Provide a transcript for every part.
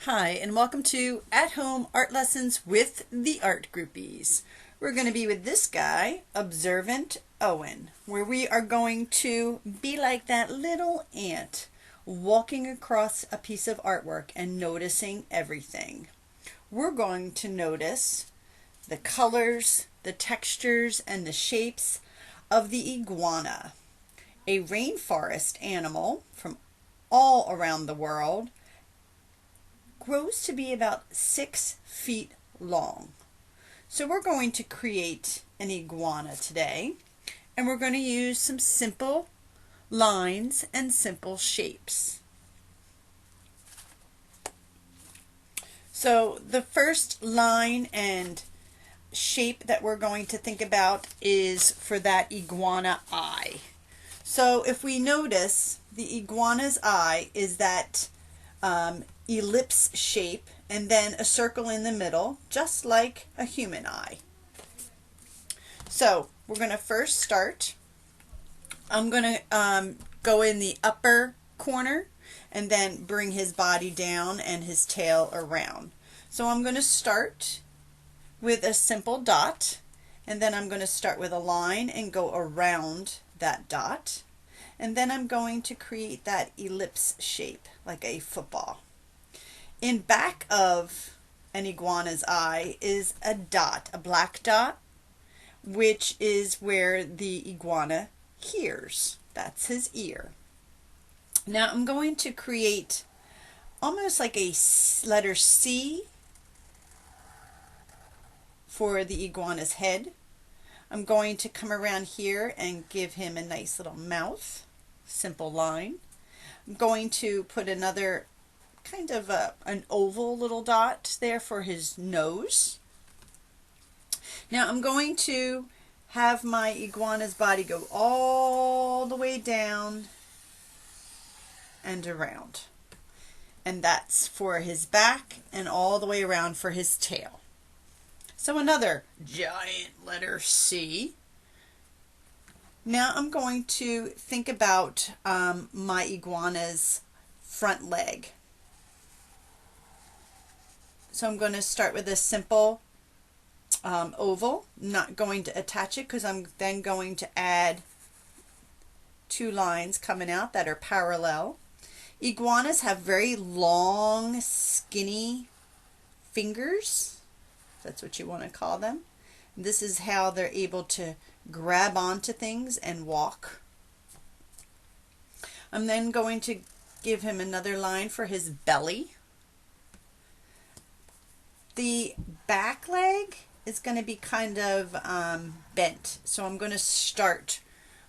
Hi, and welcome to At Home Art Lessons with the Art Groupies. We're going to be with this guy, Observant Owen, where we are going to be like that little ant walking across a piece of artwork and noticing everything. We're going to notice the colors, the textures, and the shapes of the iguana, a rainforest animal from all around the world. Grows to be about 6 feet long. So we're going to create an iguana today, and we're going to use some simple lines and simple shapes. So the first line and shape that we're going to think about is for that iguana eye. So if we notice, the iguana's eye is that ellipse shape and then a circle in the middle, just like a human eye. So we're going to first start. I'm going to go in the upper corner and then bring his body down and his tail around. So I'm going to start with a simple dot, and then I'm going to start with a line and go around that dot, and then I'm going to create that ellipse shape like a football. In back of an iguana's eye is a dot, a black dot, which is where the iguana hears. That's his ear. Now I'm going to create almost like a letter C for the iguana's head. I'm going to come around here and give him a nice little mouth, simple line. I'm going to put another kind of an oval little dot there for his nose. Now I'm going to have my iguana's body go all the way down and around. And that's for his back and all the way around for his tail. So another giant letter C. Now I'm going to think about my iguana's front leg. So I'm going to start with a simple oval. I'm not going to attach it because I'm then going to add 2 lines coming out that are parallel. Iguanas have very long, skinny fingers. That's what you want to call them. This is how they're able to grab onto things and walk. I'm then going to give him another line for his belly. The back leg is going to be kind of bent, so I'm going to start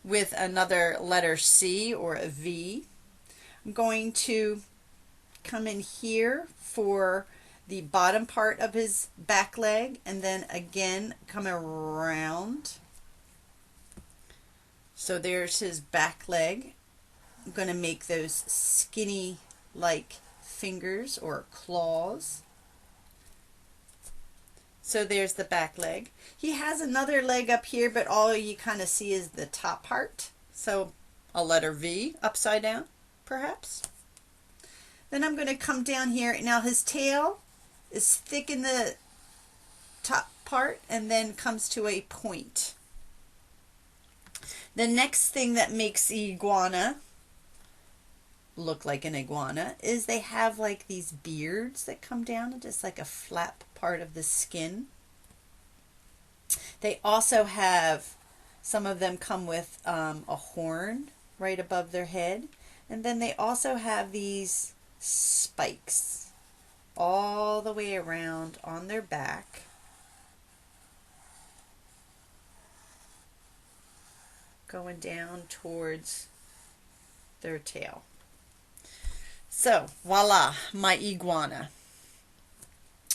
with another letter C or a V. I'm going to come in here for the bottom part of his back leg and then again come around. So there's his back leg. I'm going to make those skinny like fingers or claws. So there's the back leg. He has another leg up here, but all you kind of see is the top part. So a letter V upside down, perhaps. Then I'm going to come down here. Now his tail is thick in the top part and then comes to a point. The next thing that makes the iguana look like an iguana is they have like these beards that come down and just like a flap part of the skin. They also have, some of them come with a horn right above their head, and then they also have these spikes all the way around on their back. Going down towards their tail. So, voila, my iguana.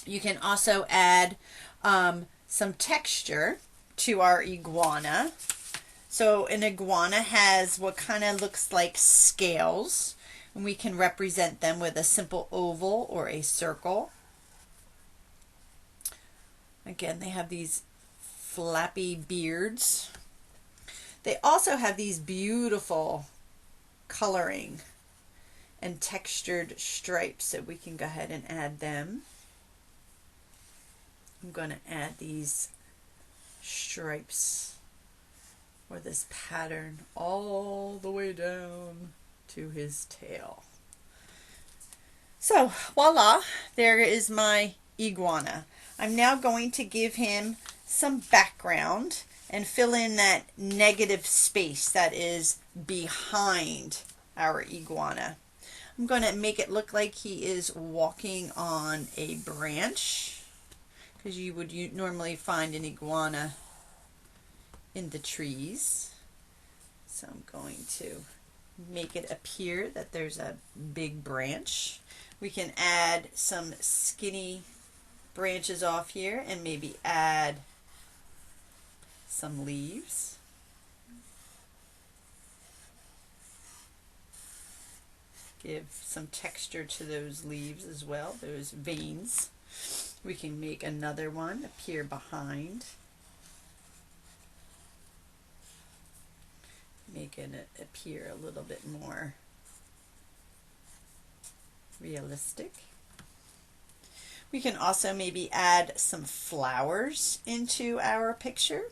You can also add some texture to our iguana. So an iguana has what kind of looks like scales, and we can represent them with a simple oval or a circle. Again, they have these flappy beards. They also have these beautiful coloring and textured stripes, so we can go ahead and add them. I'm going to add these stripes or this pattern all the way down to his tail. So voila, there is my iguana. I'm now going to give him some background and fill in that negative space that is behind our iguana. I'm going to make it look like he is walking on a branch, because you would normally find an iguana in the trees. So I'm going to make it appear that there's a big branch. We can add some skinny branches off here and maybe add some leaves. Give some texture to those leaves as well, those veins. We can make another one appear behind. Making it appear a little bit more realistic. We can also maybe add some flowers into our picture.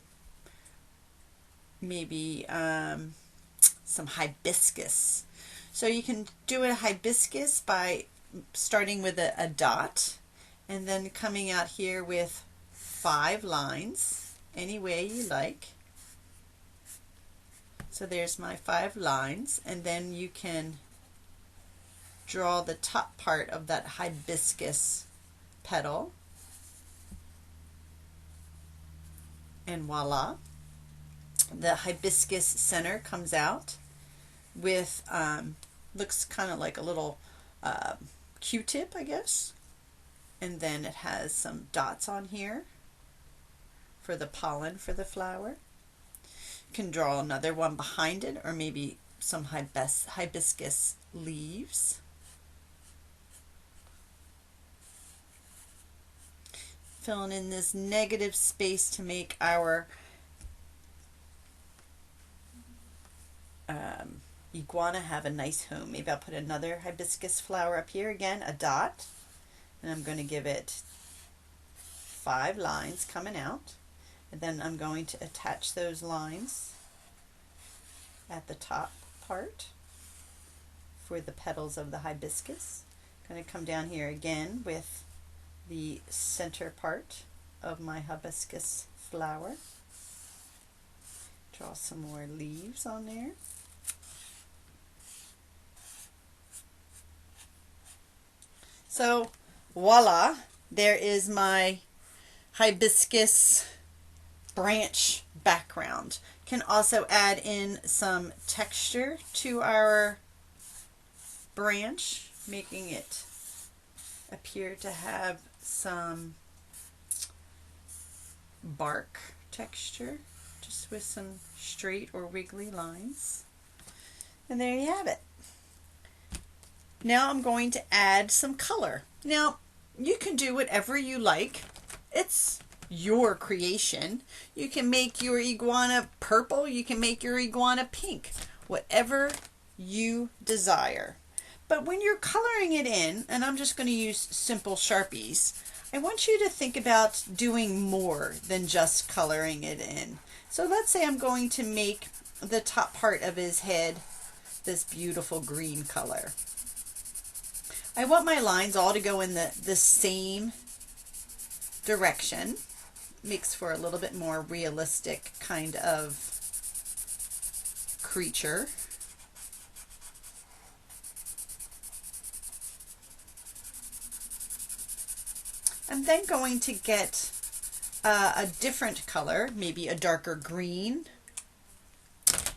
Maybe some hibiscus. So you can do a hibiscus by starting with a dot and then coming out here with 5 lines, any way you like. So there's my 5 lines, and then you can draw the top part of that hibiscus petal, and voila, the hibiscus center comes out with looks kind of like a little Q-tip, I guess, and then it has some dots on here for the pollen for the flower. You can draw another one behind it, or maybe some hibiscus leaves. Filling in this negative space to make our iguana have a nice home. Maybe I'll put another hibiscus flower up here, again a dot, and I'm going to give it 5 lines coming out, and then I'm going to attach those lines at the top part for the petals of the hibiscus. I'm going to come down here again with the center part of my hibiscus flower. Draw some more leaves on there. So voila, there is my hibiscus branch background. Can also add in some texture to our branch, making it appear to have some bark texture, just with some straight or wiggly lines. And there you have it. Now I'm going to add some color. Now you can do whatever you like. It's your creation. You can make your iguana purple, you can make your iguana pink, whatever you desire. But when you're coloring it in, and I'm just going to use simple Sharpies, I want you to think about doing more than just coloring it in. So let's say I'm going to make the top part of his head this beautiful green color. I want my lines all to go in the same direction. Makes for a little bit more realistic kind of creature. I'm then going to get a different color, maybe a darker green,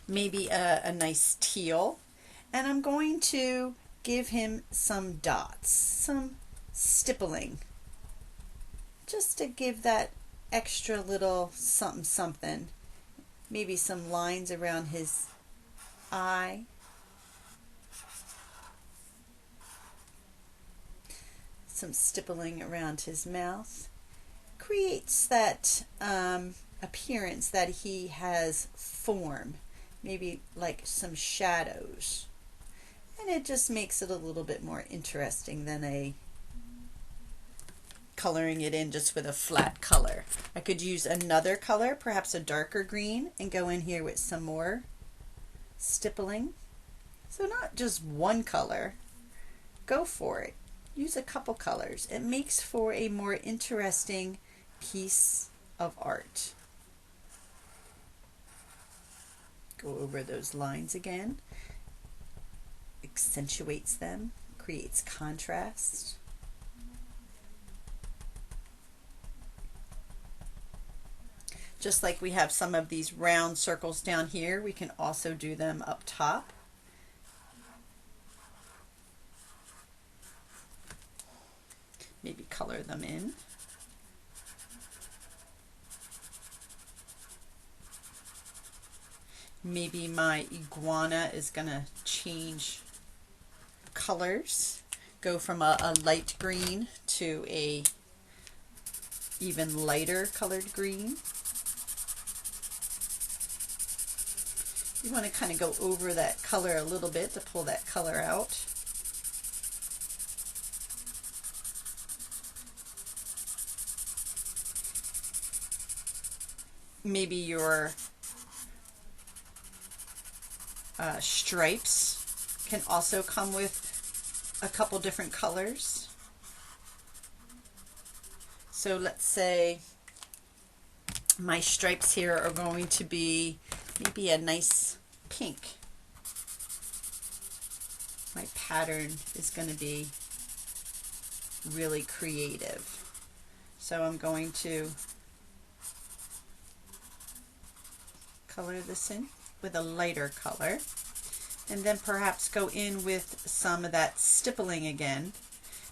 maybe a nice teal, and I'm going to give him some dots, some stippling, just to give that extra little something something. Maybe some lines around his eye. Some stippling around his mouth. Creates that appearance that he has form. Maybe like some shadows. And it just makes it a little bit more interesting than a coloring it in just with a flat color. I could use another color, perhaps a darker green, and go in here with some more stippling. So not just one color, go for it. Use a couple colors. It makes for a more interesting piece of art. Go over those lines again. Accentuates them, creates contrast. Just like we have some of these round circles down here, we can also do them up top. Maybe color them in. Maybe my iguana is going to change colors, go from a light green to a even lighter colored green. You want to kind of go over that color a little bit to pull that color out. Maybe your stripes can also come with a couple different colors. So let's say my stripes here are going to be maybe a nice pink. My pattern is going to be really creative. So I'm going to color this in with a lighter color, and then perhaps go in with some of that stippling again,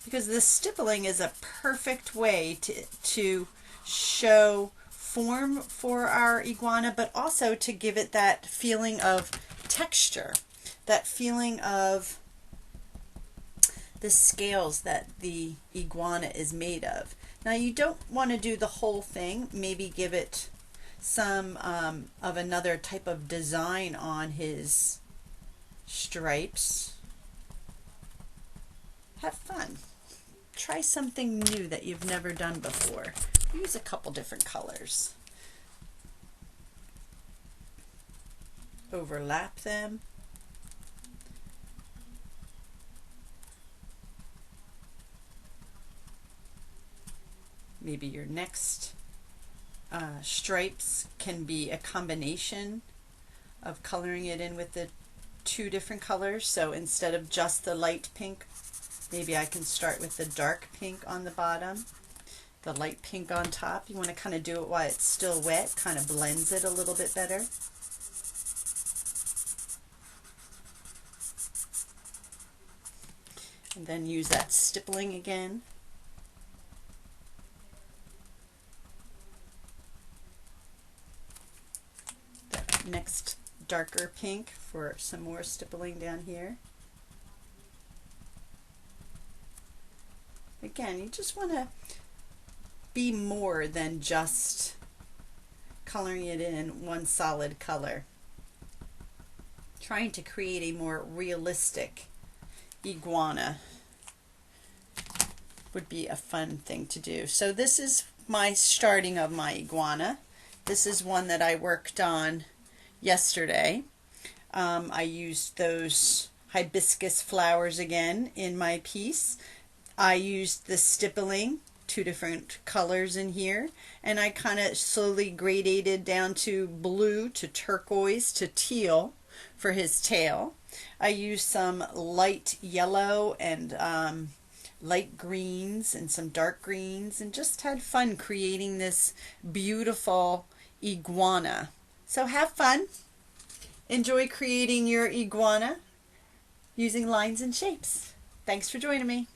because the stippling is a perfect way to show form for our iguana, but also to give it that feeling of texture, that feeling of the scales that the iguana is made of. Now you don't want to do the whole thing, maybe give it some of another type of design on his stripes. Have fun. Try something new that you've never done before. Use a couple different colors. Overlap them. Maybe your next stripes can be a combination of coloring it in with the two different colors. So instead of just the light pink, maybe I can start with the dark pink on the bottom, the light pink on top. You want to kind of do it while it's still wet, kind of blends it a little bit better. And then use that stippling again. The next darker pink for some more stippling down here. Again, you just want to be more than just coloring it in one solid color. Trying to create a more realistic iguana would be a fun thing to do. So this is my starting of my iguana. This is one that I worked on yesterday. I used those hibiscus flowers again in my piece. I used the stippling, two different colors in here, and I kind of slowly gradated down to blue, to turquoise, to teal for his tail. I used some light yellow and light greens and some dark greens, and just had fun creating this beautiful iguana. So have fun. Enjoy creating your iguana using lines and shapes. Thanks for joining me.